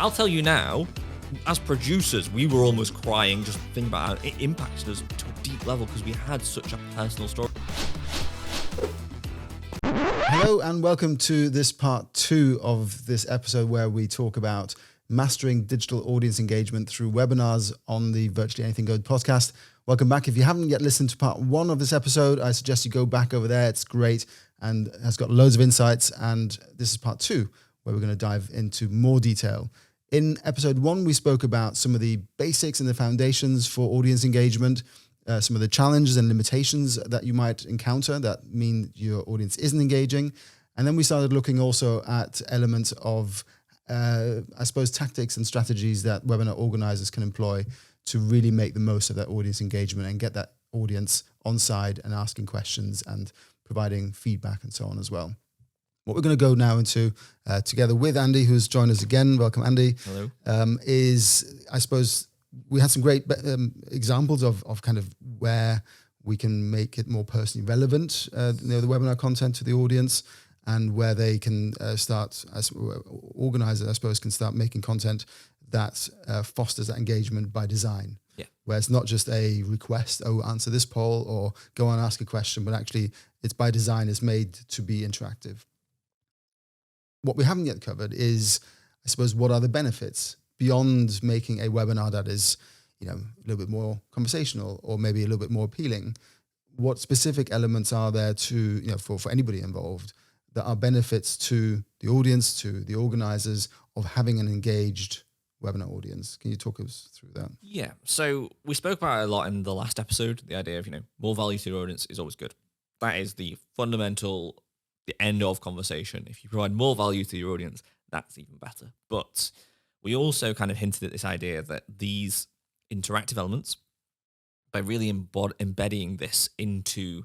I'll tell you now, as producers, we were almost crying just thinking about how it impacted us to a deep level because we had such a personal story. Hello and welcome to this part 2 of this episode where we talk about mastering digital audience engagement through webinars on the Virtually Anything Goes podcast. Welcome back. If you haven't yet listened to part 1 of this episode, I suggest you go back over there. It's great and has got loads of insights. And this is part 2 where we're going to dive into more detail. In episode 1, we spoke about some of the basics and the foundations for audience engagement, some of the challenges and limitations that you might encounter that mean your audience isn't engaging. And then we started looking also at elements of, tactics and strategies that webinar organizers can employ to really make the most of that audience engagement and get that audience on side and asking questions and providing feedback and so on as well. What we're going to go now into together with Andy, who's joined us again. Welcome, Andy. Hello. Is, I suppose, we had some great examples of kind of where we can make it more personally relevant, the webinar content to the audience, and where they can start, as organizers, I suppose, can start making content that fosters that engagement by design. Yeah. Where it's not just a request, answer this poll or go on and ask a question, but actually it's by design, it's made to be interactive. What we haven't yet covered is, I suppose, what are the benefits beyond making a webinar that is, a little bit more conversational or maybe a little bit more appealing. What specific elements are there to, for anybody involved that are benefits to the audience, to the organizers of having an engaged webinar audience? Can you talk us through that? Yeah. So we spoke about it a lot in the last episode. The idea of, more value to your audience is always good. That is the fundamental, the end of conversation. If you provide more value to your audience, that's even better. But we also kind of hinted at this idea that these interactive elements, by really embedding this into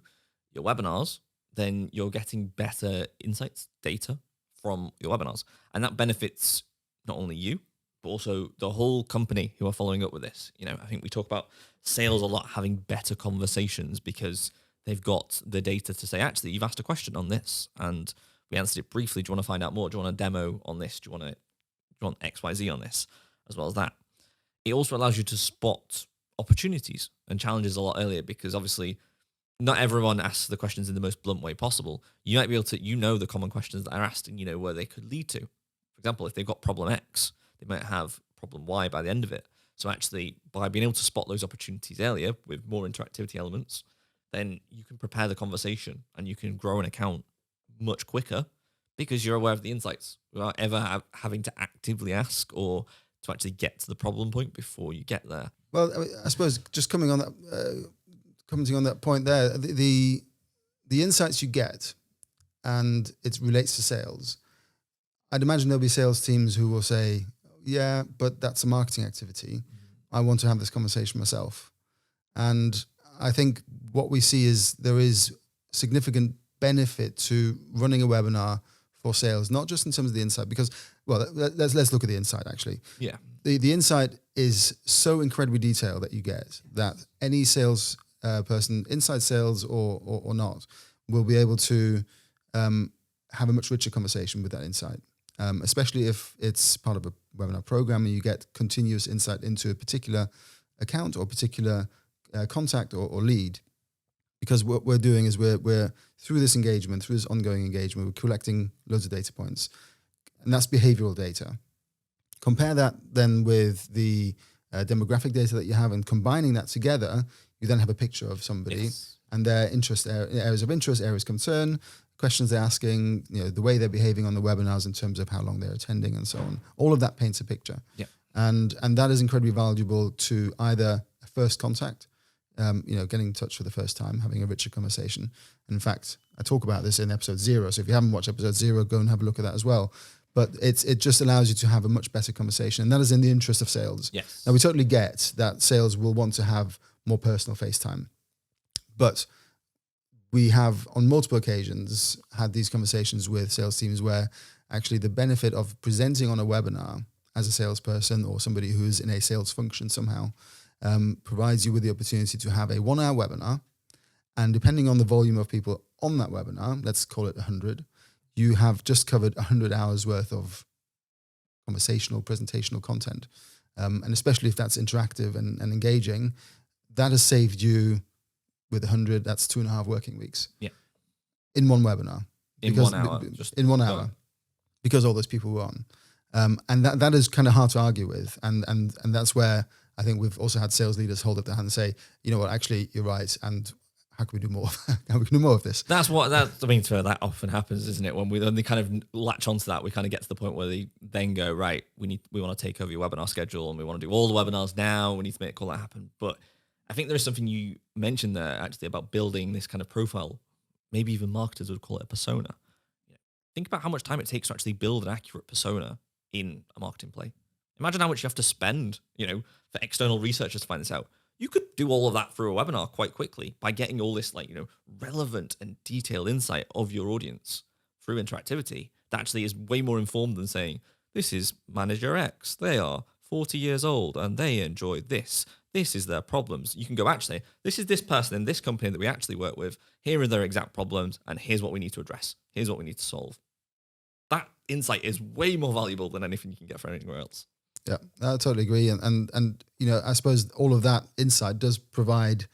your webinars, then you're getting better insights, data from your webinars. And that benefits not only you, but also the whole company who are following up with this. I think we talk about sales a lot having better conversations because they've got the data to say, actually, you've asked a question on this and we answered it briefly. Do you want to find out more? Do you want a demo on this? Do you want XYZ on this? As well as that. It also allows you to spot opportunities and challenges a lot earlier because obviously not everyone asks the questions in the most blunt way possible. You might be able to, the common questions that are asked and you know where they could lead to. For example, if they've got problem X, they might have problem Y by the end of it. So actually, by being able to spot those opportunities earlier with more interactivity elements, then you can prepare the conversation and you can grow an account much quicker because you're aware of the insights without ever having to actively ask or to actually get to the problem point before you get there. Well, I suppose just commenting on that point there, the insights you get, and it relates to sales. I'd imagine there'll be sales teams who will say, yeah, but that's a marketing activity. I want to have this conversation myself. And I think what we see is there is significant benefit to running a webinar for sales, not just in terms of the insight, because, well, let's look at the insight actually. Yeah. The insight is so incredibly detailed that you get that any sales person, inside sales or not, will be able to have a much richer conversation with that insight, especially if it's part of a webinar program and you get continuous insight into a particular account or particular contact or lead. Because what we're doing is we're through this engagement, through this ongoing engagement, we're collecting loads of data points, and that's behavioral data. Compare that then with the demographic data that you have, and combining that together, you then have a picture of somebody and their interest, areas of interest, areas of concern, questions they're asking, the way they're behaving on the webinars in terms of how long they're attending and so on. All of that paints a picture. Yeah. And that is incredibly valuable to either a first contact, getting in touch for the first time, having a richer conversation. In fact, I talk about this in episode 0. So if you haven't watched episode 0, go and have a look at that as well. But it just allows you to have a much better conversation. And that is in the interest of sales. Yes. Now, we totally get that sales will want to have more personal face time. But we have, on multiple occasions, had these conversations with sales teams where actually the benefit of presenting on a webinar as a salesperson or somebody who's in a sales function somehow provides you with the opportunity to have a 1-hour webinar. And depending on the volume of people on that webinar, let's call it 100, you have just covered 100 hours worth of conversational, presentational content. And especially if that's interactive and engaging, that has saved you with 100, that's 2.5 working weeks. Yeah. In one webinar. In 1 hour. In 1 hour. Because all those people were on. And that is kind of hard to argue with. And that's where I think we've also had sales leaders hold up their hand and say, you know what, actually, you're right. And how can we do more? How we can do more of this? That often happens, isn't it? When they kind of latch onto that, we kind of get to the point where they then go, right, we want to take over your webinar schedule and we want to do all the webinars now. We need to make all that happen. But I think there is something you mentioned there actually about building this kind of profile. Maybe even marketers would call it a persona. Think about how much time it takes to actually build an accurate persona in a marketing play. Imagine how much you have to spend, for external researchers to find this out. You could do all of that through a webinar quite quickly by getting all this relevant and detailed insight of your audience through interactivity. That actually is way more informed than saying, this is manager X. They are 40 years old and they enjoy this. This is their problems. You can go, actually, this is this person in this company that we actually work with. Here are their exact problems and here's what we need to address. Here's what we need to solve. That insight is way more valuable than anything you can get from anywhere else. Yeah, I totally agree. And I suppose all of that insight does provide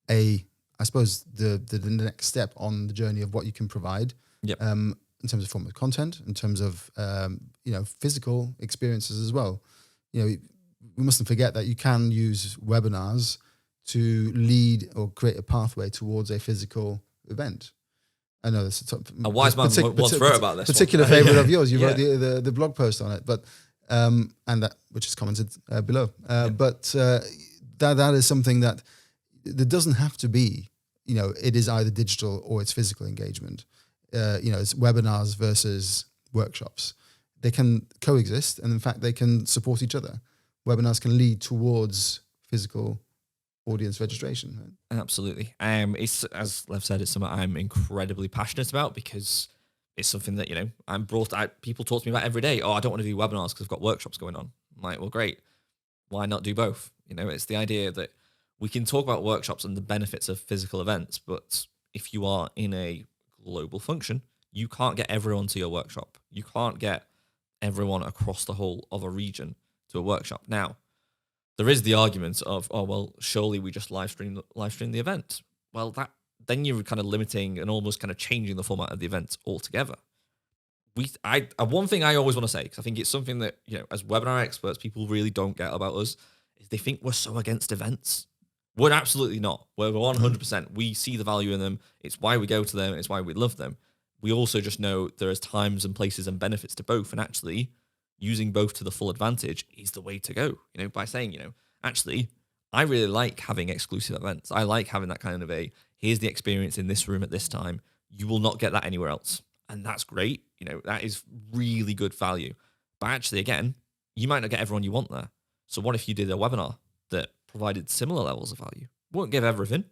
the next step on the journey of what you can provide. Yep. In terms of form of content, in terms of physical experiences as well. We mustn't forget that you can use webinars to lead or create a pathway towards a physical event. I know this is a wise man once wrote about this. Particular favorite of yours. You wrote the blog post on it, but and that which is commented below. But that is something that doesn't have to be. It is either digital or it's physical engagement. It's webinars versus workshops. They can coexist, and in fact, they can support each other. Webinars can lead towards physical audience registration. Right? Absolutely. It's, as Lev said, it's something I'm incredibly passionate about because it's something that, people talk to me about every day. Oh, I don't want to do webinars because I've got workshops going on. I'm like, well, great. Why not do both? It's the idea that we can talk about workshops and the benefits of physical events, but if you are in a global function, you can't get everyone to your workshop. You can't get everyone across the whole of a region to a workshop. Now, there is the argument of, oh, well, surely we just live stream the event. Well, then you're kind of limiting and almost kind of changing the format of the event altogether. One thing I always want to say, because I think it's something that, as webinar experts, people really don't get about us, is they think we're so against events. We're absolutely not. We're 100%. We see the value in them. It's why we go to them. It's why we love them. We also just know there is times and places and benefits to both. And actually, using both to the full advantage is the way to go. By saying, actually, I really like having exclusive events. I like having that kind of here's the experience in this room at this time. You will not get that anywhere else. And that's great. That is really good value. But actually, again, you might not get everyone you want there. So what if you did a webinar that provided similar levels of value? Won't give everything,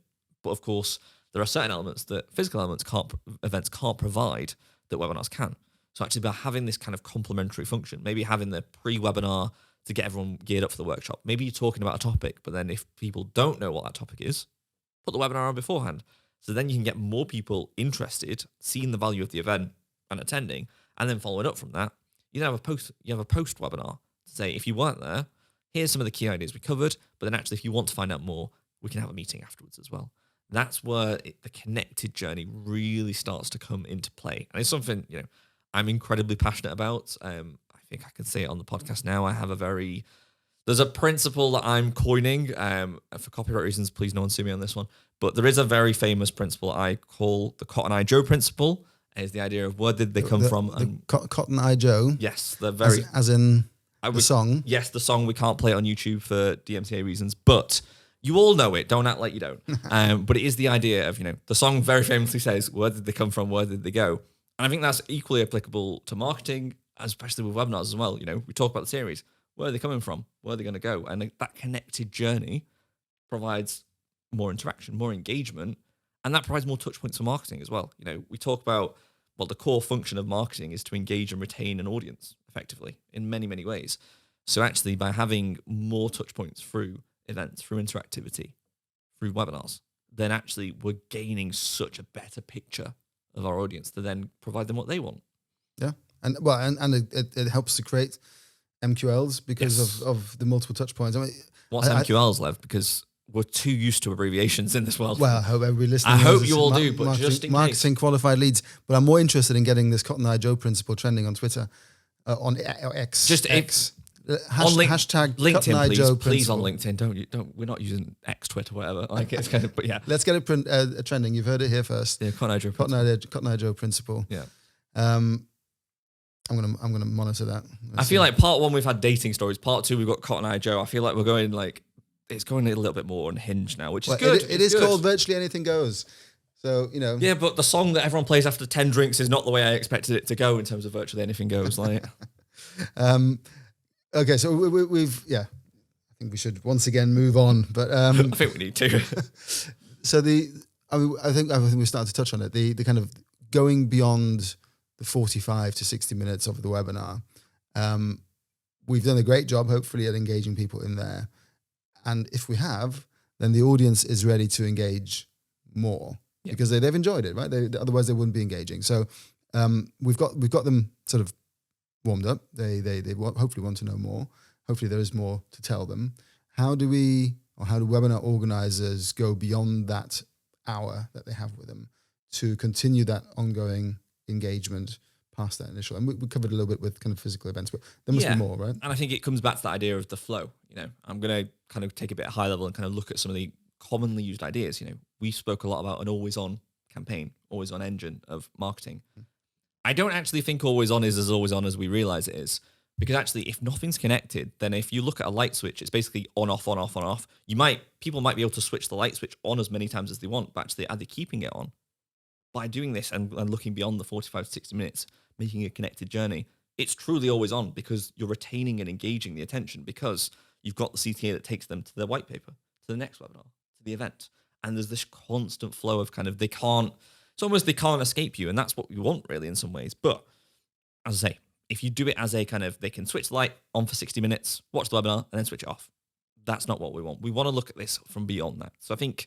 but of course, there are certain elements that physical events can't provide that webinars can. So actually by having this kind of complementary function, maybe having the pre-webinar to get everyone geared up for the workshop, maybe you're talking about a topic, but then if people don't know what that topic is, put the webinar on beforehand. So then you can get more people interested, seeing the value of the event and attending, and then following up from that, you have a post webinar to say, if you weren't there, here's some of the key ideas we covered, but then actually if you want to find out more, we can have a meeting afterwards as well. That's where the connected journey really starts to come into play. And it's something, I'm incredibly passionate about. I think I can say it on the podcast now. There's a principle that I'm coining, for copyright reasons, please no one sue me on this one, but there is a very famous principle I call the Cotton Eye Joe principle. Is the idea of where did they come from? Cotton Eye Joe? Yes, the very... As in the song? Yes, the song. We can't play it on YouTube for DMCA reasons, but... You all know it. Don't act like you don't. But it is the idea of, the song very famously says, where did they come from? Where did they go? And I think that's equally applicable to marketing, especially with webinars as well. We talk about the series. Where are they coming from? Where are they going to go? And that connected journey provides more interaction, more engagement, and that provides more touch points for marketing as well. We talk about the core function of marketing is to engage and retain an audience effectively in many, many ways. So actually by having more touch points through events, through interactivity, through webinars, then actually we're gaining such a better picture of our audience to then provide them what they want. Yeah, and it helps to create MQLs because of the multiple touch points. I mean, what's MQLs, Lev? Because we're too used to abbreviations in this world. Well, I hope everybody listening. I hope you all do, but just in marketing case. qualified leads. But I'm more interested in getting this Cotton Eye Joe principle trending on Twitter, on X. Just X. Hashtag LinkedIn, Cotton Eye please. Joe Please on LinkedIn. Don't. We're not using X, Twitter, whatever. Like it's kind of, but yeah. Let's get it trending. You've heard it here first. Yeah, Cotton Eye Joe. Cotton Eye Joe principle. Yeah. I'm gonna monitor that. I feel like part 1 we've had dating stories. Part 2 we've got Cotton Eye Joe. I feel like we're going like it's going a little bit more unhinged now, which is good. It is called Virtually Anything Goes. So, you know. Yeah, but the song that everyone plays after 10 drinks is not the way I expected it to go in terms of Virtually Anything Goes. Like, okay, so we've I think we should once again move on, but I think we need to. So I think we started to touch on it. The kind of going beyond the 45 to 60 minutes of the webinar. We've done a great job, hopefully, at engaging people in there. And if we have, then the audience is ready to engage more because they've enjoyed it, right? Otherwise, they wouldn't be engaging. So we've got them sort of warmed up. They hopefully want to know more. Hopefully, there is more to tell them. How do webinar organizers go beyond that hour that they have with them to continue that ongoing engagement past that initial? And we covered a little bit with kind of physical events, but there must be more, right? And I think it comes back to that idea of the flow. You know, I'm going to kind of take a bit high level and kind of look at some of the commonly used ideas. You know, we spoke a lot about an always on campaign, always on engine of marketing. I don't actually think always on is as always on as we realize it is, because actually if nothing's connected, then if you look at a light switch, it's basically on, off, on, off, on, off. People might be able to switch the light switch on as many times as they want, but actually are they keeping it on? By doing this and looking beyond the 45 to 60 minutes, making a connected journey, it's truly always on because you're retaining and engaging the attention because you've got the CTA that takes them to the white paper, to the next webinar, to the event. And there's this constant flow of kind of, they can't escape you. And that's what we want really in some ways. But as I say, if you do it as a kind of, they can switch the light on for 60 minutes, watch the webinar and then switch it off. That's not what we want. We want to look at this from beyond that. So I think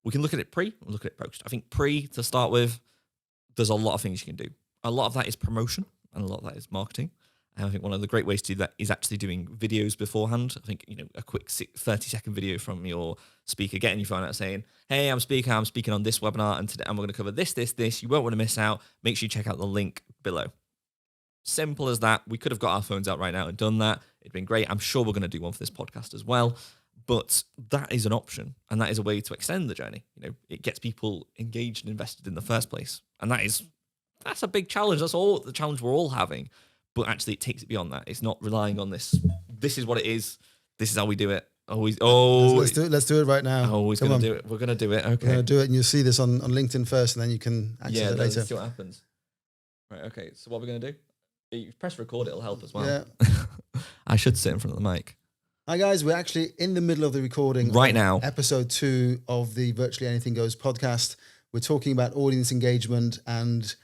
we can look at it pre, and look at it post. I think pre, to start with, there's a lot of things you can do. A lot of that is promotion, and a lot of that is marketing. And I think one of the great ways to do that is actually doing videos beforehand. I think, a quick 30-second video from your speaker, getting your phone out saying, hey, I'm speaking on this webinar, and today we're going to cover this. You won't want to miss out. Make sure you check out the link below. Simple as that. We could have got our phones out right now and done that. It'd been great. I'm sure we're going to do one for this podcast as well. But that is an option, and that is a way to extend the journey. It gets people engaged and invested in the first place. And that's a big challenge. That's all the challenge we're all having. But actually, it takes it beyond that. It's not relying on this. This is what it is. This is how we do it. Let's do it. Let's do it right now. Always going to do it. We're going to do it. Okay. We're going to do it, and you'll see this on LinkedIn first, and then you can access it later. Let's see what happens. Right. Okay. So what we're going to do? You press record. It'll help as well. Yeah. I should sit in front of the mic. Hi guys, we're actually in the middle of the recording right now. Episode 2 of the Virtually Anything Goes podcast. We're talking about audience engagement, and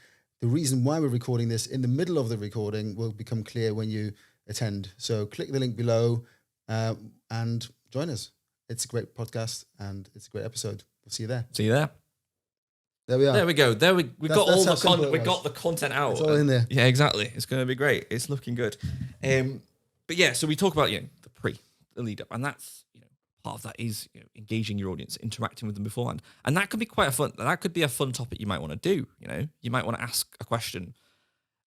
the reason why we're recording this in the middle of the recording will become clear when you attend. So click the link below and join us. It's a great podcast and it's a great episode. We'll see you there. See you there. There we are. There we go. We got all the content. We got the content out. It's all in there. Yeah, exactly. It's going to be great. It's looking good. But yeah, so we talk about the pre, the lead up, and that's part of that is engaging your audience, interacting with them beforehand, and that could be that could be a fun topic you might want to do. You might want to ask a question.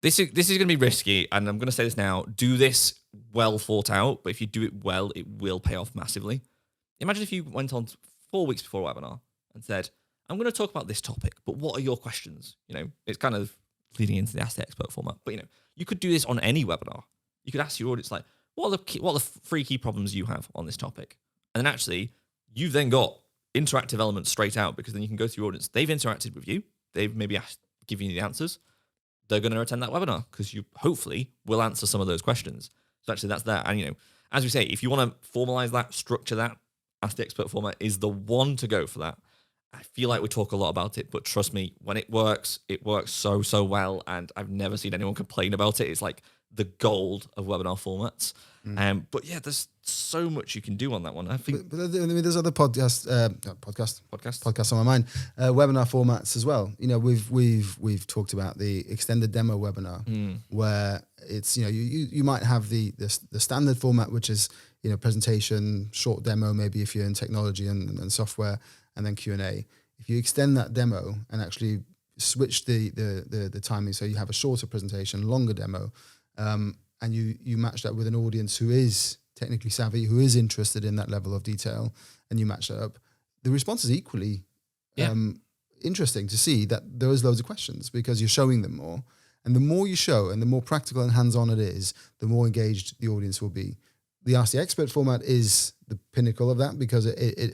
This is going to be risky, and I'm going to say this now. Do this well thought out, but if you do it well, it will pay off massively. Imagine if you went on 4 weeks before a webinar and said, I'm going to talk about this topic, but what are your questions? It's kind of leading into the Ask the Expert format, but you could do this on any webinar. You could ask your audience, like, what are the 3 key problems you have on this topic? And then actually, you've then got interactive elements straight out, because then you can go to your audience. They've interacted with you. They've maybe given you the answers. They're going to attend that webinar because you hopefully will answer some of those questions. So actually that's that. And, as we say, if you want to formalize that, structure that, Ask the Expert format is the one to go for that. I feel like we talk a lot about it, but trust me, when it works so well. And I've never seen anyone complain about it. It's like the gold of webinar formats. But yeah, there's so much you can do on that one. I think but there's other podcasts on my mind, webinar formats as well. We've talked about the extended demo webinar, where it's you might have the standard format, which is presentation, short demo, maybe if you're in technology and software, and then Q&A. If you extend that demo and actually switch the timing, so you have a shorter presentation, longer demo, and you match that with an audience who is technically savvy, who is interested in that level of detail, and you match that up, the response is equally interesting to see that there is loads of questions because you're showing them more. And the more you show and the more practical and hands-on it is, the more engaged the audience will be. The Ask the Expert format is the pinnacle of that because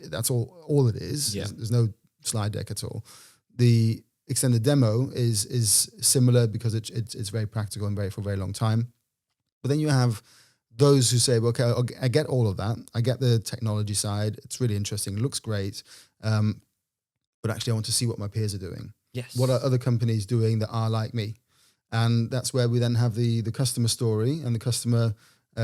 that's all it is. Yeah. There's no slide deck at all. The extended demo is similar because it's very practical and for a very long time. But then you have those who say, well, okay, I get all of that. I get the technology side. It's really interesting. It looks great. But actually I want to see what my peers are doing. yes, What are other companies doing that are like me? And that's where we then have the customer story and the customer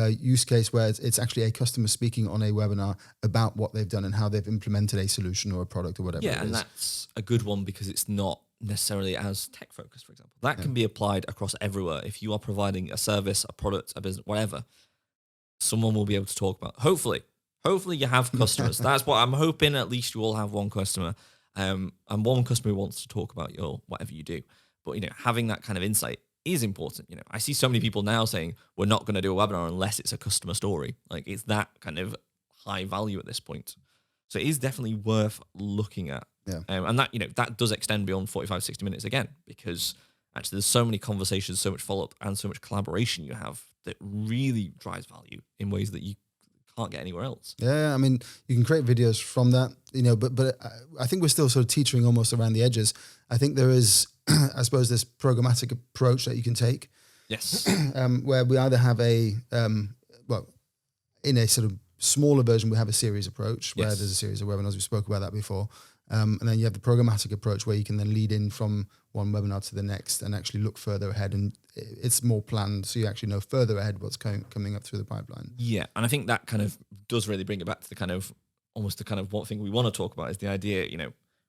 use case where it's actually a customer speaking on a webinar about what they've done and how they've implemented a solution or a product or whatever. Yeah, and that's a good one because it's not necessarily as tech focused, for example. That can be applied across everywhere. If you are providing a service, a product, a business, whatever, someone will be able to talk about. Hopefully you have customers. That's what I'm hoping. At least you all have one customer, and one customer who wants to talk about your whatever you do. But having that kind of insight is important. I see so many people now saying we're not going to do a webinar unless it's a customer story. Like it's that kind of high value at this point. So it is definitely worth looking at. Yeah. And that, that does extend beyond 45, 60 minutes again, because actually there's so many conversations, so much follow-up and so much collaboration you have that really drives value in ways that you can't get anywhere else. Yeah, I mean, you can create videos from that, but I think we're still sort of teetering almost around the edges. I think there is, I suppose, this programmatic approach that you can take. Yes. Where we either have in a sort of smaller version, we have a series approach where there's a series of webinars. We spoke about that before. And then you have the programmatic approach where you can then lead in from one webinar to the next and actually look further ahead. And it's more planned. So you actually know further ahead what's coming up through the pipeline. Yeah. And I think that kind of does really bring it back to the kind of one thing we want to talk about is the idea,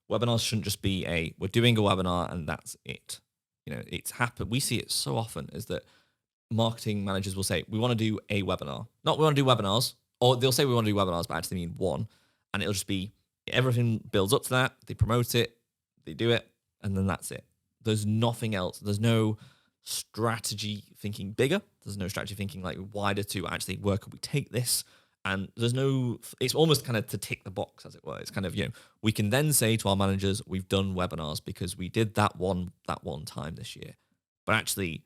webinars shouldn't just be we're doing a webinar and that's it. It's happened. We see it so often is that marketing managers will say, we want to do a webinar. Not we want to do webinars, or they'll say we want to do webinars, but actually mean one. And it'll just be everything builds up to that. They promote it, they do it, and then that's it. There's nothing else. There's no strategy thinking bigger. There's no strategy thinking like wider to actually where could we take this? And it's almost kind of to tick the box, as it were. It's kind of, we can then say to our managers, we've done webinars because we did that one time this year. But actually,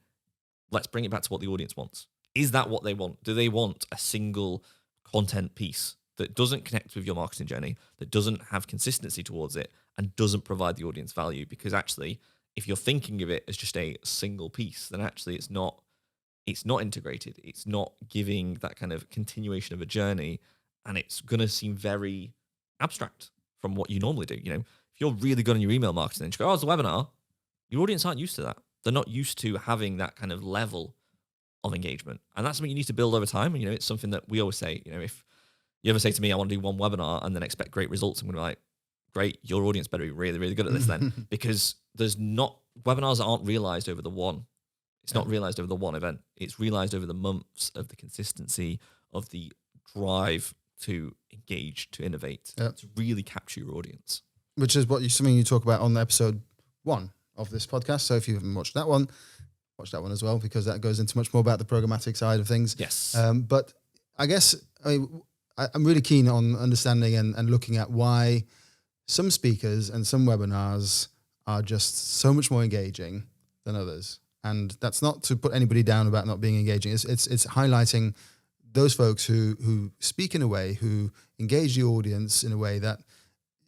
let's bring it back to what the audience wants. Is that what they want? Do they want a single content piece that doesn't connect with your marketing journey, that doesn't have consistency towards it, and doesn't provide the audience value? Because actually, if you're thinking of it as just a single piece, then actually it's not integrated. It's not giving that kind of continuation of a journey, and it's going to seem very abstract from what you normally do. If you're really good on your email marketing and you go, it's a webinar, your audience aren't used to that. They're not used to having that kind of level of engagement. And that's something you need to build over time. And, it's something that we always say, if you ever say to me, I want to do one webinar and then expect great results, I'm going to be like, great, your audience better be really, really good at this then, because webinars aren't realized over the one. It's not realized over the one event. It's realized over the months of the consistency of the drive to engage, to innovate, to really capture your audience. Which is something you talk about on episode 1 of this podcast. So if you haven't watched that one, watch that one as well, because that goes into much more about the programmatic side of things. Yes. But I guess I'm really keen on understanding and looking at why some speakers and some webinars are just so much more engaging than others. And that's not to put anybody down about not being engaging. It's highlighting those folks who speak in a way, who engage the audience in a way that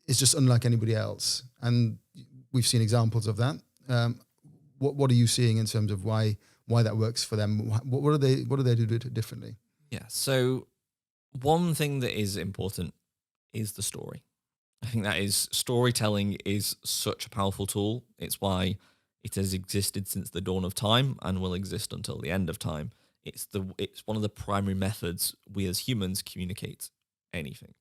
is just unlike anybody else. And we've seen examples of that. What are you seeing in terms of why that works for them? What do they do differently? Yeah. So one thing that is important is the story. I think that is storytelling is such a powerful tool. It's why it has existed since the dawn of time and will exist until the end of time. It's one of the primary methods we as humans communicate anything.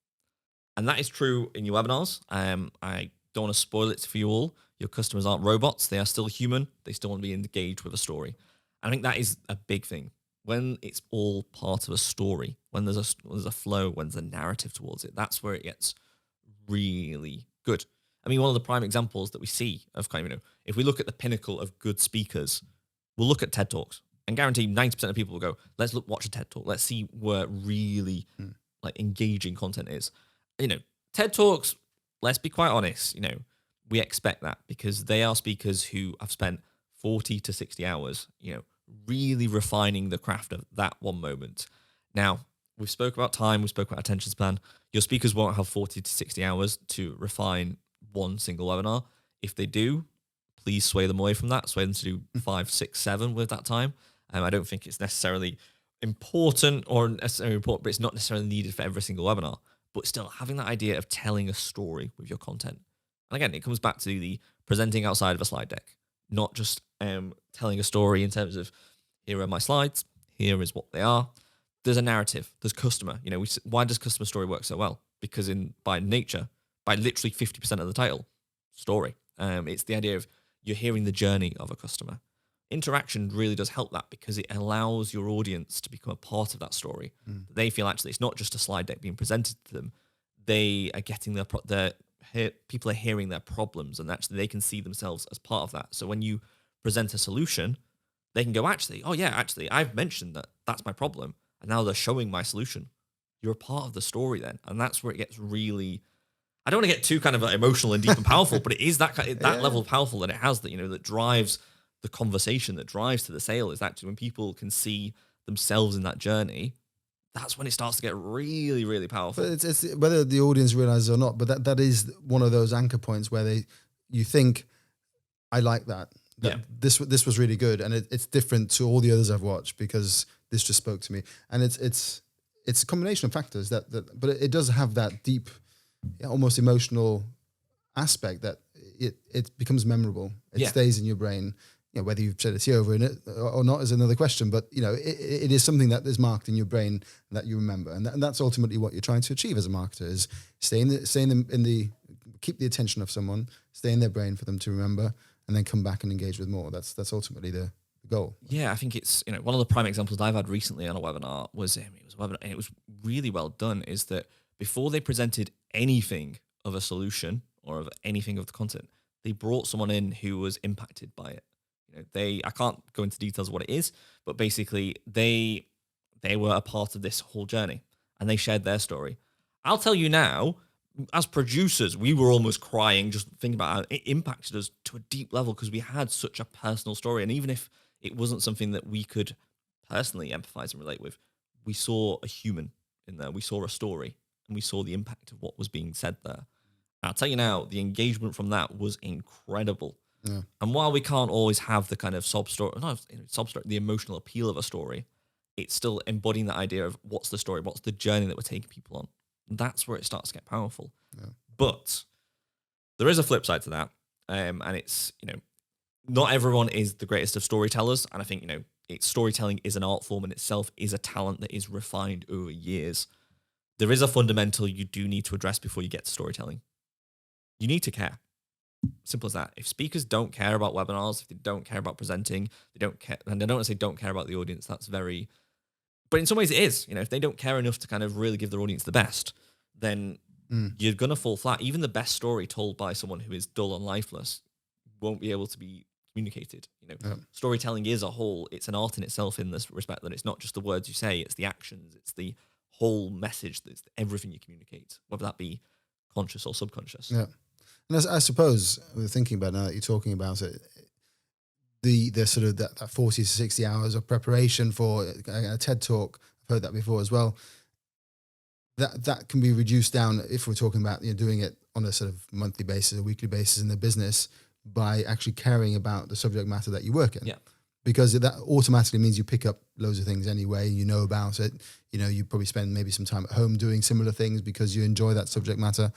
And that is true in your webinars. I don't want to spoil it for you all. Your customers aren't robots. They are still human. They still want to be engaged with a story. I think that is a big thing. When it's all part of a story, when there's a flow, when there's a narrative towards it, that's where it gets really good. I mean, one of the prime examples that we see of kind of, if we look at the pinnacle of good speakers, we'll look at TED Talks and guarantee 90% of people will go, let's watch a TED Talk. Let's see where really like engaging content is. TED Talks, let's be quite honest, we expect that because they are speakers who have spent 40 to 60 hours, really refining the craft of that one moment. Now, we've spoke about time, we spoke about attention span. Your speakers won't have 40 to 60 hours to refine one single webinar. If they do, please sway them away from that. Sway them to do 5, 6, 7 with that time. I don't think it's necessarily important, but it's not necessarily needed for every single webinar. But still, having that idea of telling a story with your content. And again, it comes back to the presenting outside of a slide deck, not just telling a story in terms of, here are my slides, here is what they are. There's a narrative, there's customer. Why does customer story work so well? Because by nature, by literally 50% of the title, story. It's the idea of you're hearing the journey of a customer. Interaction really does help that because it allows your audience to become a part of that story. They feel actually it's not just a slide deck being presented to them. They are getting people are hearing their problems, and actually they can see themselves as part of that. So when you present a solution, they can go, actually, I've mentioned that's my problem, and now they're showing my solution. You're a part of the story then, and that's where it gets really. I don't want to get too kind of emotional and deep and powerful, but it is that level of powerful that it has that drives the conversation, that drives to the sale. Is actually when people can see themselves in that journey. That's when it starts to get really, really powerful. But it's whether the audience realizes or not, but that is one of those anchor points where you think, I like that. This was really good, and it's different to all the others I've watched because this just spoke to me. And it's a combination of factors but it does have that deep, almost emotional aspect that it becomes memorable. It stays in your brain. Whether you've shed a tear over in it or not is another question, but it is something that is marked in your brain that you remember, and that's ultimately what you're trying to achieve as a marketer: is keep the attention of someone, stay in their brain for them to remember, and then come back and engage with more. That's ultimately the goal. Yeah, I think it's one of the prime examples I've had recently on a webinar was it was really well done. Is that before they presented anything of a solution or of anything of the content, they brought someone in who was impacted by it. I can't go into details of what it is, but basically they were a part of this whole journey and they shared their story. I'll tell you now, as producers, we were almost crying just thinking about how it impacted us to a deep level because we had such a personal story. And even if it wasn't something that we could personally empathize and relate with, we saw a human in there. We saw a story and we saw the impact of what was being said there. I'll tell you now, the engagement from that was incredible. Yeah. And while we can't always have the kind of the emotional appeal of a story, it's still embodying that idea of what's the story, what's the journey that we're taking people on. And that's where it starts to get powerful. Yeah. But there is a flip side to that. And it's, not everyone is the greatest of storytellers. And I think, storytelling is an art form in itself, is a talent that is refined over years. There is a fundamental you do need to address before you get to storytelling. You need to care. Simple as that. If speakers don't care about webinars, if they don't care about presenting, they don't care, and I don't want to say don't care about the audience, that's very, but in some ways it is, if they don't care enough to kind of really give their audience the best, then you're going to fall flat. Even the best story told by someone who is dull and lifeless won't be able to be communicated. Storytelling is a whole, it's an art in itself in this respect that it's not just the words you say, it's the actions, it's the whole message, it's everything you communicate, whether that be conscious or subconscious. Yeah. And I suppose we're thinking about now that you're talking about it, the sort of that 40 to 60 hours of preparation for a TED Talk, I've heard that before as well, that can be reduced down if we're talking about doing it on a sort of monthly basis, a weekly basis in the business by actually caring about the subject matter that you work in. Yeah. Because that automatically means you pick up loads of things anyway, you know about it, you probably spend maybe some time at home doing similar things because you enjoy that subject matter.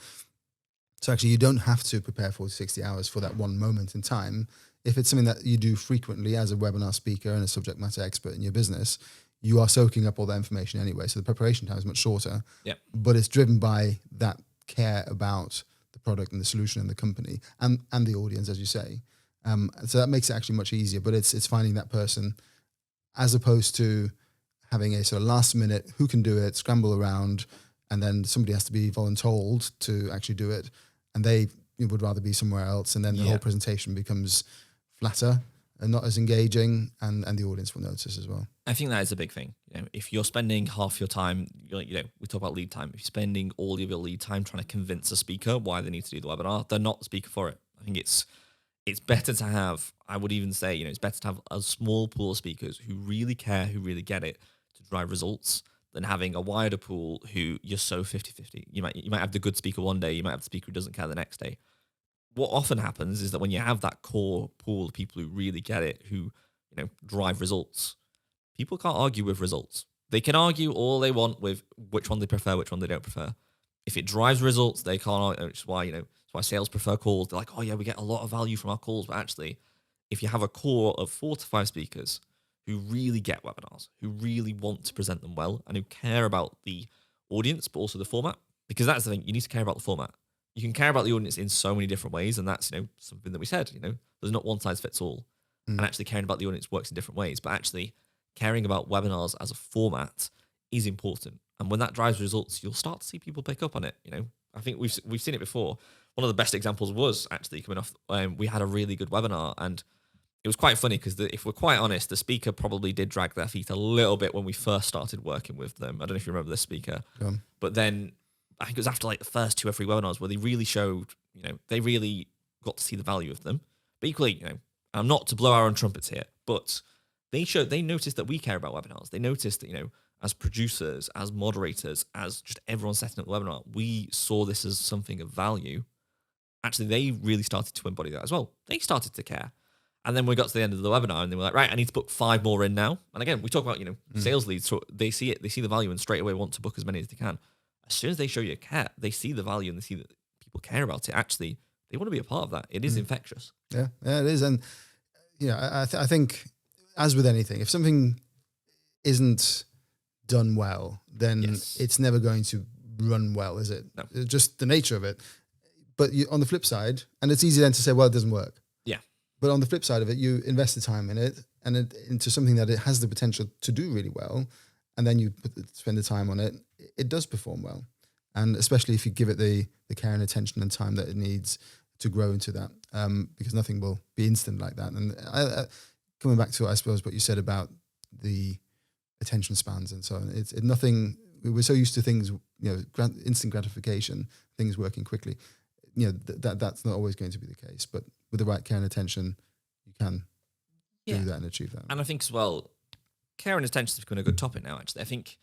So actually, you don't have to prepare 40, 60 hours for that one moment in time. If it's something that you do frequently as a webinar speaker and a subject matter expert in your business, you are soaking up all that information anyway. So the preparation time is much shorter. Yeah. But it's driven by that care about the product and the solution and the company and the audience, as you say. So that makes it actually much easier. But it's finding that person as opposed to having a sort of last minute, who can do it, scramble around, and then somebody has to be voluntold to actually do it. And they would rather be somewhere else. And then the whole presentation becomes flatter and not as engaging, and the audience will notice as well. I think that is a big thing. If you're spending half your time, we talk about lead time. If you're spending all of your lead time trying to convince a speaker why they need to do the webinar, they're not the speaker for it. I think it's better to have, I would even say, it's better to have a small pool of speakers who really care, who really get it to drive results, than having a wider pool who you're so 50-50. You might have the good speaker one day, you might have the speaker who doesn't care the next day. What often happens is that when you have that core pool of people who really get it, who drive results, people can't argue with results. They can argue all they want with which one they prefer, which one they don't prefer. If it drives results, they can't argue, which is why, it's why sales prefer calls. They're like, oh yeah, we get a lot of value from our calls. But actually, if you have a core of 4 to 5 speakers who really get webinars, who really want to present them well, and who care about the audience, but also the format, because that's the thing, you need to care about the format. You can care about the audience in so many different ways, and that's something that we said. There's not one size fits all, and actually caring about the audience works in different ways. But actually, caring about webinars as a format is important, and when that drives results, you'll start to see people pick up on it. I think we've seen it before. One of the best examples was actually coming off. We had a really good webinar, and it was quite funny because if we're quite honest, the speaker probably did drag their feet a little bit when we first started working with them. I don't know if you remember this speaker, but then I think it was after like the first 2 or 3 webinars where they really showed, they really got to see the value of them. But equally, I'm not to blow our own trumpets here, but they noticed that we care about webinars. They noticed that, as producers, as moderators, as just everyone setting up the webinar, we saw this as something of value. Actually, they really started to embody that as well. They started to care. And then we got to the end of the webinar and they were like, right, I need to book 5 more in now. And again, we talk about, sales leads. So they see it, they see the value and straight away want to book as many as they can. As soon as they show you care, they see the value and they see that people care about it. Actually, they want to be a part of that. It is infectious. Yeah, it is. And, I think as with anything, if something isn't done well, then it's never going to run well, is it? No. It's just the nature of it. But on the flip side, and it's easy then to say, well, it doesn't work. Yeah. But on the flip side of it, you invest the time in it and into something that it has the potential to do really well. And then you spend the time on it, it does perform well. And especially if you give it the care and attention and time that it needs to grow into that, because nothing will be instant like that. And coming back to, I suppose, what you said about the attention spans and so on, it's nothing, we're so used to things, instant gratification, things working quickly. That's not always going to be the case. But with the right care and attention, you can do that and achieve that. And I think as well, care and attention has become a good topic now, actually. I think,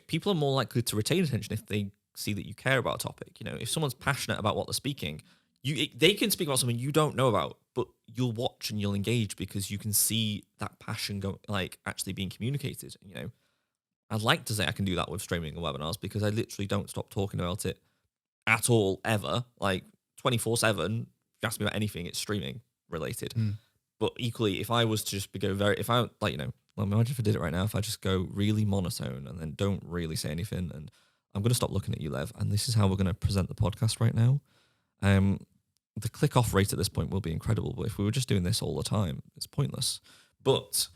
people are more likely to retain attention if they see that you care about a topic. If someone's passionate about what they're speaking, they can speak about something you don't know about, but you'll watch and you'll engage because you can see that passion actually being communicated. I'd like to say I can do that with streaming and webinars because I literally don't stop talking about it at all, ever. 24/7, if you ask me about anything, it's streaming related. But equally, if I was to just imagine if I did it right now, if I just go really monotone and then don't really say anything, and I'm going to stop looking at you, Lev, and this is how we're going to present the podcast right now. The click-off rate at this point will be incredible, but if we were just doing this all the time, it's pointless. But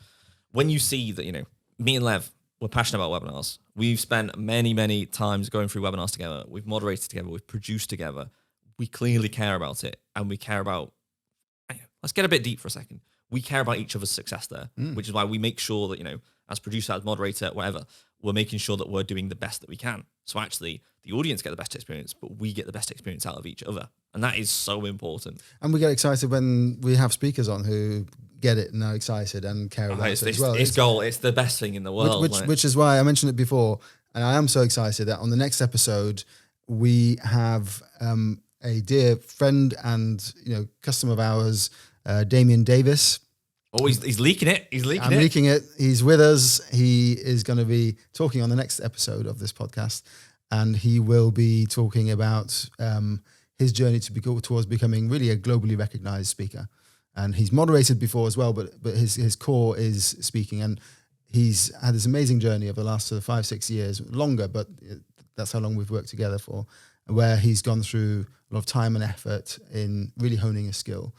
when you see that, me and Lev, we're passionate about webinars. We've spent many, many times going through webinars together. We've moderated together. We've produced together. We clearly care about it, and we care about, let's get a bit deep for a second. We care about each other's success there, which is why we make sure that, as producer, as moderator, whatever, we're making sure that we're doing the best that we can. So actually, the audience get the best experience, but we get the best experience out of each other. And that is so important. And we get excited when we have speakers on who get it and are excited and care about it as well. It's the best thing in the world. Which is why I mentioned it before. And I am so excited that on the next episode, we have a dear friend and customer of ours, Damien Davis. Oh, he's leaking it. I'm leaking it. He's with us. He is going to be talking on the next episode of this podcast, and he will be talking about his journey towards becoming really a globally recognized speaker. And he's moderated before as well, but his core is speaking. And he's had this amazing journey over the last sort of 5-6 years, longer, but that's how long we've worked together for, where he's gone through a lot of time and effort in really honing a skill.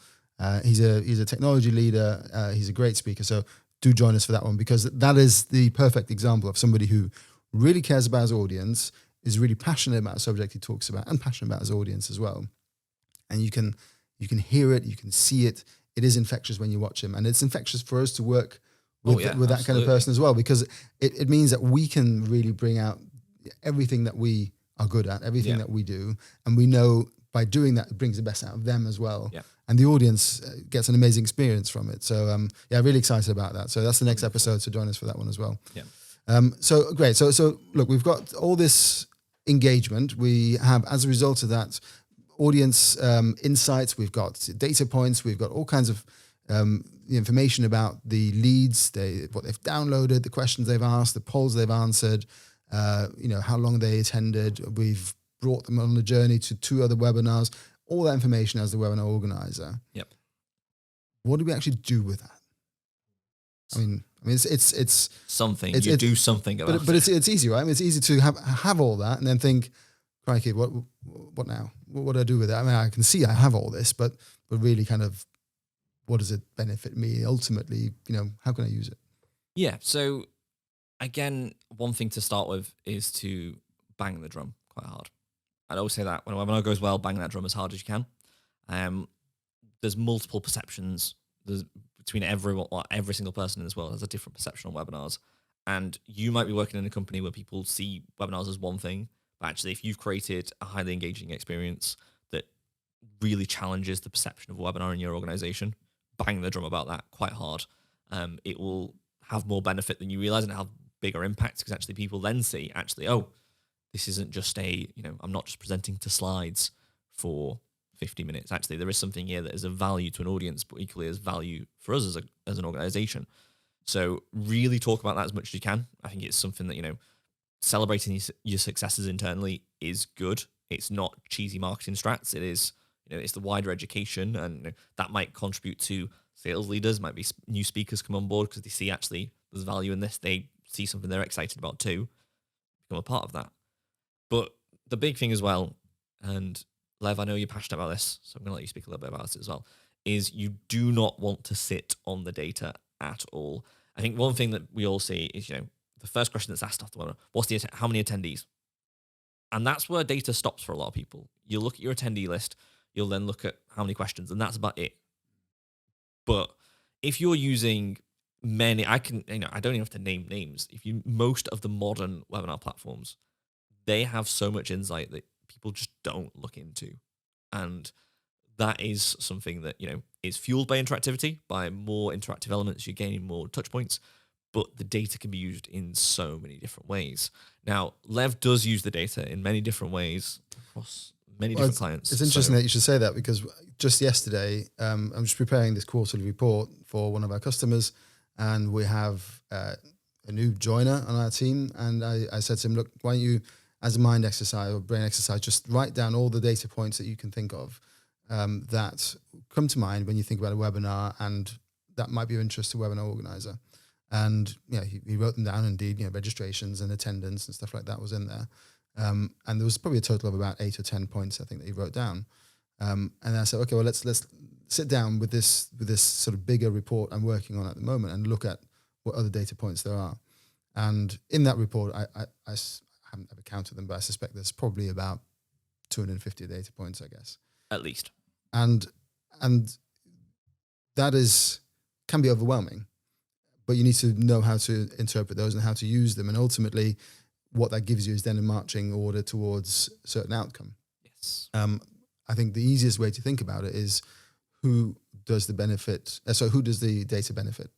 He's a technology leader. He's a great speaker. So do join us for that one, because that is the perfect example of somebody who really cares about his audience, is really passionate about a subject he talks about, and passionate about his audience as well. And you can hear it, you can see it. It is infectious when you watch him, and it's infectious for us to work with that kind of person as well, because it means that we can really bring out everything that we are good at, everything that we do, and we know by doing that it brings the best out of them as well. Yeah. And the audience gets an amazing experience from it. So really excited about that. So that's the next episode. So join us for that one as well. Yeah. So great. So look, we've got all this engagement. We have, as a result of that, audience insights. We've got data points. We've got all kinds of information about the leads, what they've downloaded, the questions they've asked, the polls they've answered, how long they attended. We've brought them on the journey to 2 other webinars. All that information as the webinar organizer. Yep. What do we actually do with that? I mean, it's something. You do something about it. But it's easy, right? I mean, it's easy to have all that and then think, crikey, what now? What do I do with it? I mean, I can see I have all this, but really, kind of, what does it benefit me ultimately? How can I use it? Yeah. So again, one thing to start with is to bang the drum quite hard. I'd always say that when a webinar goes well, bang that drum as hard as you can. There's multiple perceptions. There's between every single person in this world has a different perception on webinars. And you might be working in a company where people see webinars as one thing, but actually if you've created a highly engaging experience that really challenges the perception of a webinar in your organization, bang the drum about that quite hard. It will have more benefit than you realize and have bigger impact, because actually people then see, this isn't just I'm not just presenting to slides for 50 minutes. Actually, there is something here that is of value to an audience, but equally as value for us as an organization. So really talk about that as much as you can. I think it's something that, celebrating your successes internally is good. It's not cheesy marketing strats. It is, it's the wider education, and that might contribute to sales leaders, might be new speakers come on board because they see actually there's value in this. They see something they're excited about too, become a part of that. But the big thing as well, and Lev, I know you're passionate about this, so I'm going to let you speak a little bit about it as well, is you do not want to sit on the data at all. I think one thing that we all see is, the first question that's asked after the webinar, how many attendees? And that's where data stops for a lot of people. You look at your attendee list, you'll then look at how many questions, and that's about it. But if you're using many, I don't even have to name names. Most of the modern webinar platforms, they have so much insight that people just don't look into. And that is something that, is fueled by interactivity. By more interactive elements, you're gaining more touch points, but the data can be used in so many different ways. Now, Lev does use the data in many different ways across many different clients. It's interesting that you should say that, because just yesterday, I'm just preparing this quarterly report for one of our customers, and we have a new joiner on our team. And I said to him, look, why don't you, as a mind exercise or brain exercise, just write down all the data points that you can think of that come to mind when you think about a webinar and that might be of interest to a webinar organizer. And he wrote them down. Indeed, registrations and attendance and stuff like that was in there. And there was probably a total of about 8 or 10 points, I think, that he wrote down. And I said, okay, well, let's sit down with this sort of bigger report I'm working on at the moment and look at what other data points there are. And in that report, I haven't ever counted them, but I suspect there's probably about 250 data points, I guess. At least. And that can be overwhelming, but you need to know how to interpret those and how to use them. And ultimately, what that gives you is then a marching order towards a certain outcome. Yes. I think the easiest way to think about it is who does the data benefit?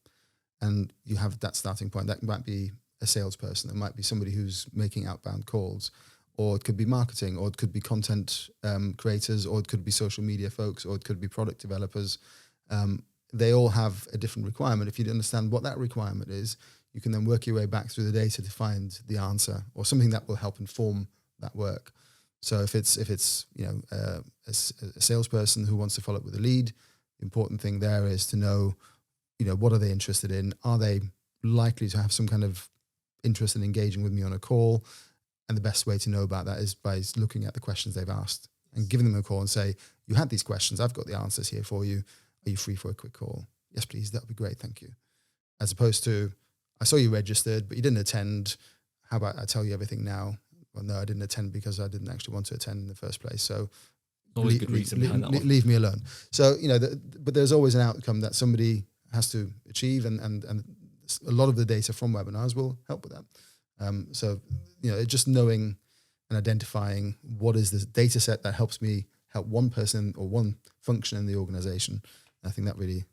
And you have that starting point. That might be a salesperson. It might be somebody who's making outbound calls, or it could be marketing, or it could be content creators, or it could be social media folks, or it could be product developers. They all have a different requirement. If you understand what that requirement is, you can then work your way back through the data to find the answer or something that will help inform that work. So if it's a salesperson who wants to follow up with a lead, the important thing there is to know, what are they interested in? Are they likely to have some kind of interest in engaging with me on a call. And the best way to know about that is by looking at the questions they've asked and giving them a call and say, you had these questions, I've got the answers here for you. Are you free for a quick call? Yes, please. That would be great. Thank you. As opposed to, I saw you registered, but you didn't attend. How about I tell you everything now? Well, no, I didn't attend because I didn't actually want to attend in the first place. So always good reason behind that one. Leave me alone. So, but there's always an outcome that somebody has to achieve, and a lot of the data from webinars will help with that. So, just knowing and identifying what is the data set that helps me help one person or one function in the organization. I think that really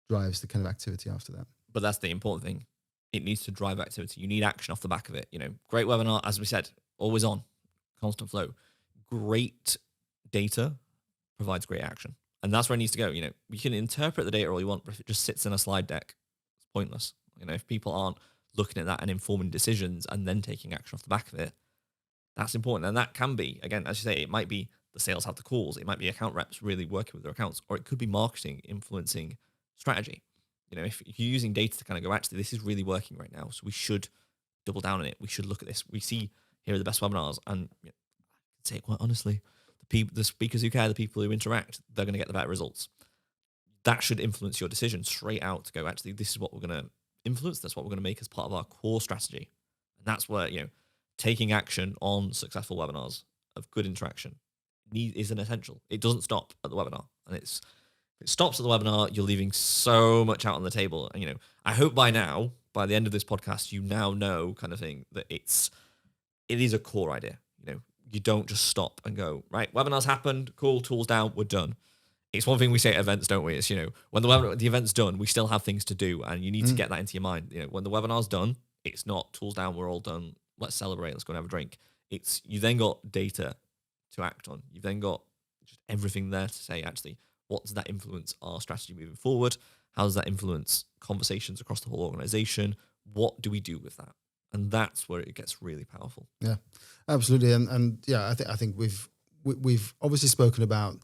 drives the kind of activity after that. But that's the important thing. It needs to drive activity. You need action off the back of it. Great webinar, as we said, always on, constant flow. Great data provides great action. And that's where it needs to go. You can interpret the data all you want, but if it just sits in a slide deck, it's pointless. If people aren't looking at that and informing decisions and then taking action off the back of it, that's important. And that can be, again, as you say, it might be the sales have the calls. It might be account reps really working with their accounts, or it could be marketing influencing strategy. If you're using data to kind of go, actually, this is really working right now, so we should double down on it. We should look at this. We see here are the best webinars, and I can say it quite honestly, the speakers who care, the people who interact, they're going to get the better results. That should influence your decision straight out to go, actually, this is what we're going to influence. That's what we're going to make as part of our core strategy. And that's where, taking action on successful webinars of good interaction is an essential. It doesn't stop at the webinar. And if it stops at the webinar, you're leaving so much out on the table. And, I hope by now, by the end of this podcast, you now know kind of thing that it is a core idea. You don't just stop and go, right, webinars happened, cool, tools down, we're done. It's one thing we say at events, don't we? It's, when the event's done, we still have things to do, and you need to get that into your mind. When the webinar's done, it's not tools down, we're all done, let's celebrate, let's go and have a drink. It's, you then got data to act on. You've then got just everything there to say, actually, what does that influence our strategy moving forward? How does that influence conversations across the whole organization? What do we do with that? And that's where it gets really powerful. Yeah, absolutely. And yeah, I think we've obviously spoken about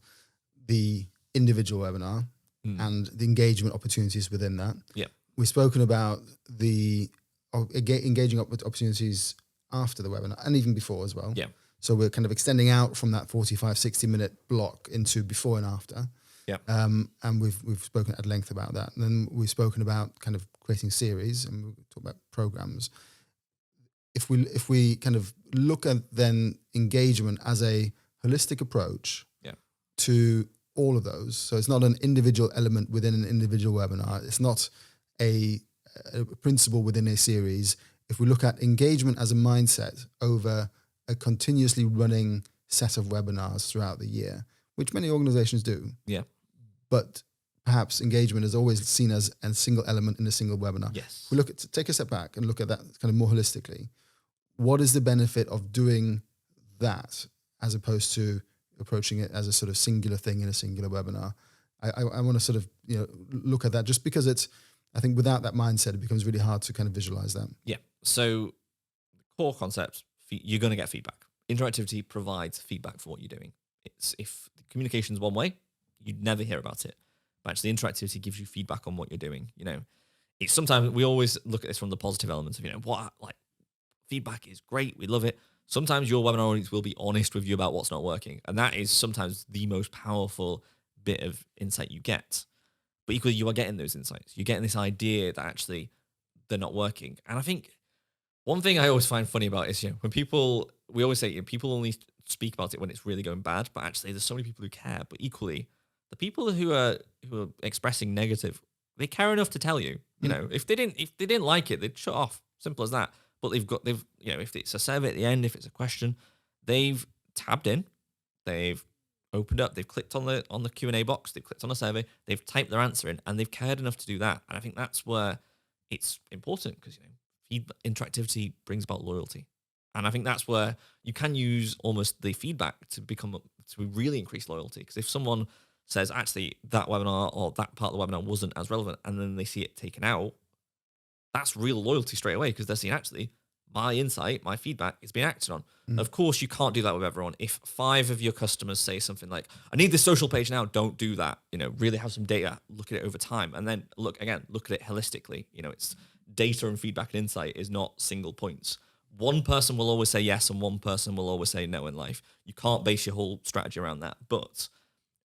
the individual webinar and the engagement opportunities within that. Yeah. We've spoken about the engaging opportunities after the webinar and even before as well. Yeah. So we're kind of extending out from that 45, 60-minute block into before and after. Yeah. And we've spoken at length about that. And then we've spoken about kind of creating series, and we'll talk about programs. If we kind of look at then engagement as a holistic approach to all of those, so it's not an individual element within an individual webinar. It's not a principle within a series. If we look at engagement as a mindset over a continuously running set of webinars throughout the year, which many organizations do. Yeah. But perhaps engagement is always seen as a single element in a single webinar. Yes. We take a step back and look at that kind of more holistically. What is the benefit of doing that as opposed to approaching it as a sort of singular thing in a singular webinar? I want to sort of look at that, just because I think without that mindset, it becomes really hard to kind of visualize that. Yeah. So the core concept, you're going to get feedback. Interactivity provides feedback for what you're doing. It's, if communication's one way, you'd never hear about it. But actually interactivity gives you feedback on what you're doing. It's sometimes we always look at this from the positive elements of, feedback is great. We love it. Sometimes your webinar audience will be honest with you about what's not working. And that is sometimes the most powerful bit of insight you get. But equally, you are getting those insights. You're getting this idea that actually they're not working. And I think one thing I always find funny about is, when we always say, people only speak about it when it's really going bad, but actually there's so many people who care. But equally, the people who are expressing negative, they care enough to tell you. If they didn't like it, they'd shut off. Simple as that. But if it's a survey at the end, if it's a question, they've tabbed in, they've opened up, they've clicked on the Q&A box, they've clicked on a survey, they've typed their answer in, and they've cared enough to do that. And I think that's where it's important, because interactivity brings about loyalty. And I think that's where you can use almost the feedback to really increase loyalty. Because if someone says, actually, that webinar or that part of the webinar wasn't as relevant, and then they see it taken out, that's real loyalty straight away, because they're seeing, actually, my insight, my feedback is being acted on. Of course, you can't do that with everyone. If 5 of your customers say something like, I need this social page now, don't do that. Really have some data, look at it over time. And then look at it holistically. It's data and feedback and insight is not single points. One person will always say yes and one person will always say no in life. You can't base your whole strategy around that. But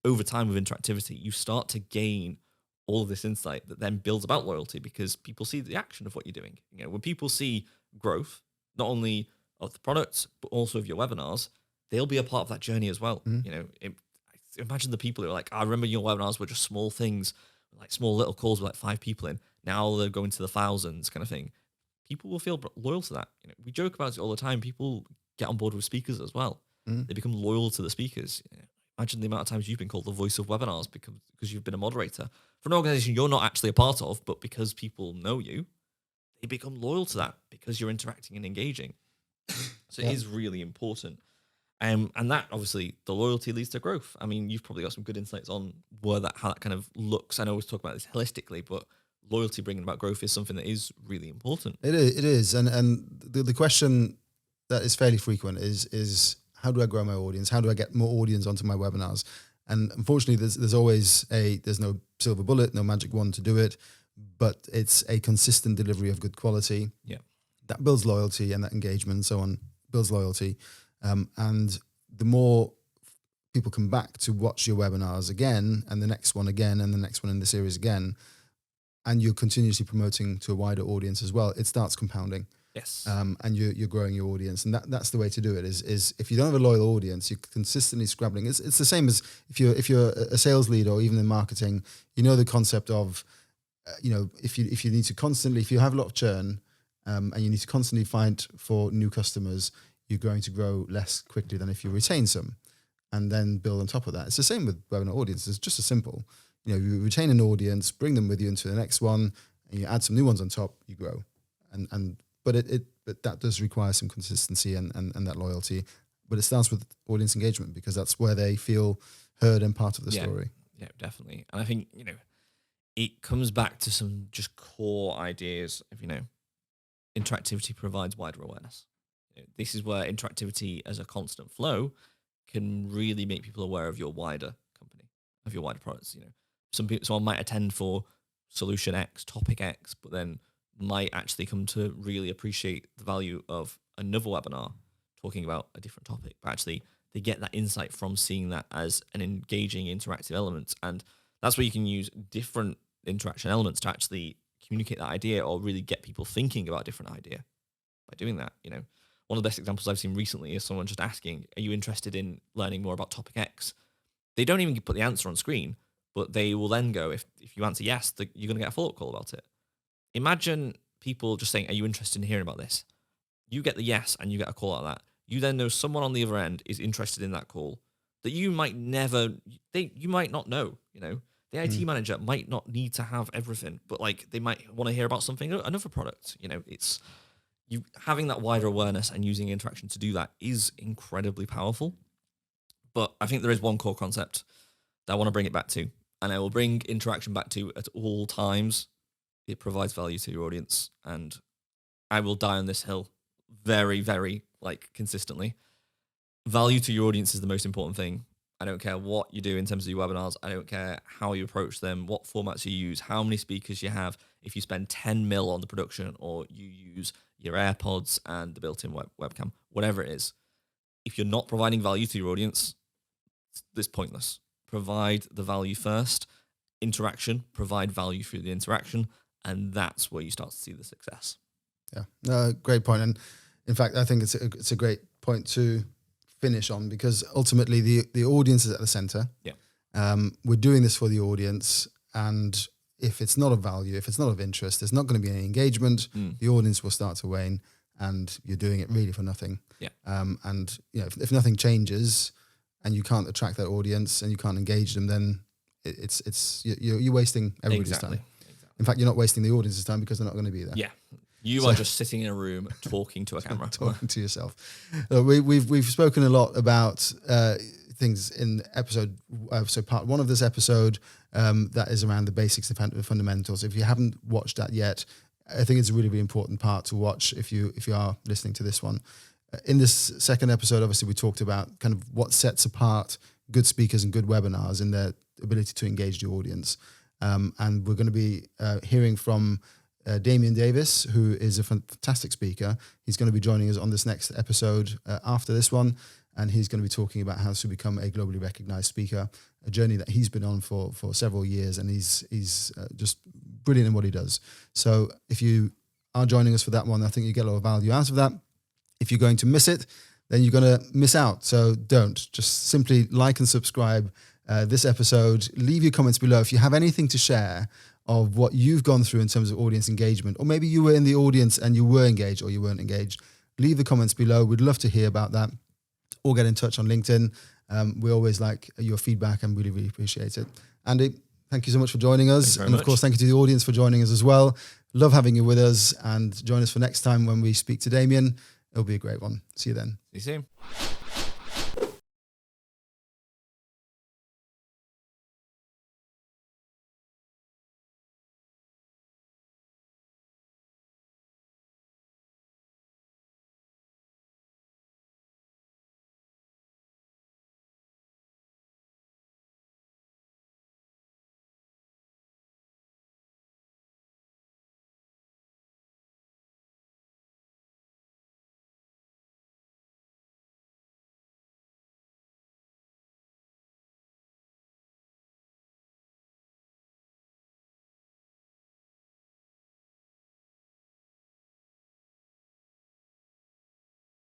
over time with interactivity, you start to gain all of this insight that then builds about loyalty because people see the action of what you're doing. You know, when people see growth, not only of the products, but also of your webinars, they'll be a part of that journey as well. You know, imagine the people who are like, I remember your webinars were just small things, like small little calls with like 5 people in. Now they're going to the thousands kind of thing. People will feel loyal to that. You know, we joke about it all the time. People get on board with speakers as well. They become loyal to the speakers. You know, imagine the amount of times you've been called the voice of webinars because you've been a moderator for an organization you're not actually a part of, but because people know you, they become loyal to that because you're interacting and engaging. So it is really important. And that obviously the loyalty leads to growth. I mean, you've probably got some good insights on how that kind of looks. I know we talk about this holistically, but loyalty bringing about growth is something that is really important. It is. And the question that is fairly frequent is how do I grow my audience? How do I get more audience onto my webinars? And unfortunately, there's no silver bullet, no magic wand to do it, but it's a consistent delivery of good quality. Yeah. That builds loyalty, and that engagement and so on builds loyalty. And the more people come back to watch your webinars again, and the next one again, and the next one in the series again, and you're continuously promoting to a wider audience as well, it starts compounding. Yes. And you're growing your audience, and that's the way to do it. Is if you don't have a loyal audience, you're consistently scrabbling. It's the same as if you're a sales lead or even in marketing. You know the concept of, if you need to constantly, if you have a lot of churn, and you need to constantly find for new customers, you're going to grow less quickly than if you retain some, and then build on top of that. It's the same with webinar audiences. It's just as simple. You retain an audience, bring them with you into the next one, and you add some new ones on top. You grow, but that does require some consistency and that loyalty. But it starts with audience engagement because that's where they feel heard and part of the story. Yeah, definitely. And I think it comes back to some just core ideas of interactivity provides wider awareness. This is where interactivity as a constant flow can really make people aware of your wider company, of your wider products. Someone might attend for solution X, topic X, but then might actually come to really appreciate the value of another webinar talking about a different topic. But actually, they get that insight from seeing that as an engaging, interactive element. And that's where you can use different interaction elements to actually communicate that idea or really get people thinking about a different idea by doing that. One of the best examples I've seen recently is someone just asking, are you interested in learning more about topic X? They don't even put the answer on screen, but they will then go, if you answer yes, you're going to get a follow-up call about it. Imagine people just saying, are you interested in hearing about this? You get the yes and you get a call out of that. You then know someone on the other end is interested in that call that you might you might not know. The IT manager might not need to have everything, but they might want to hear about something, another product. It's you having that wider awareness and using interaction to do that is incredibly powerful. But I think there is one core concept that I want to bring it back to, and I will bring interaction back to at all times. It provides value to your audience, and I will die on this hill very, very consistently. Value to your audience is the most important thing. I don't care what you do in terms of your webinars. I don't care how you approach them, what formats you use, how many speakers you have. If you spend 10 mil on the production or you use your AirPods and the built-in webcam, whatever it is, if you're not providing value to your audience, it's pointless. Provide the value first. Interaction, provide value through the interaction, and that's where you start to see the success. Yeah, great point. And in fact, I think it's a great point to finish on because ultimately the audience is at the center. Yeah. We're doing this for the audience, and if it's not of value, if it's not of interest, there's not going to be any engagement. The audience will start to wane, and you're doing it really for nothing. Yeah. And if nothing changes, and you can't attract that audience, and you can't engage them, then you're wasting everybody's time. In fact, you're not wasting the audience's time because they're not going to be there. Yeah. You are just sitting in a room talking to a camera. Talking to yourself. We've spoken a lot about things in so part one of this episode that is around the basics and fundamentals. If you haven't watched that yet, I think it's a really, really important part to watch if you are listening to this one. In this second episode, obviously, we talked about kind of what sets apart good speakers and good webinars and their ability to engage the audience. And we're going to be hearing from Damien Davis, who is a fantastic speaker. He's going to be joining us on this next episode after this one, and he's going to be talking about how to become a globally recognized speaker, a journey that he's been on for several years, and he's just brilliant in what he does. So if you are joining us for that one, I think you get a lot of value out of that. If you're going to miss it, then you're going to miss out. So don't. Just simply like and subscribe this episode. Leave your comments below. If you have anything to share of what you've gone through in terms of audience engagement, or maybe you were in the audience and you were engaged or you weren't engaged, leave the comments below. We'd love to hear about that. Or get in touch on LinkedIn. We always like your feedback and really, really appreciate it. Andy, thank you so much for joining us. And of course, thank you to the audience for joining us as well. Love having you with us, and join us for next time when we speak to Damien. It'll be a great one. See you then. See you soon.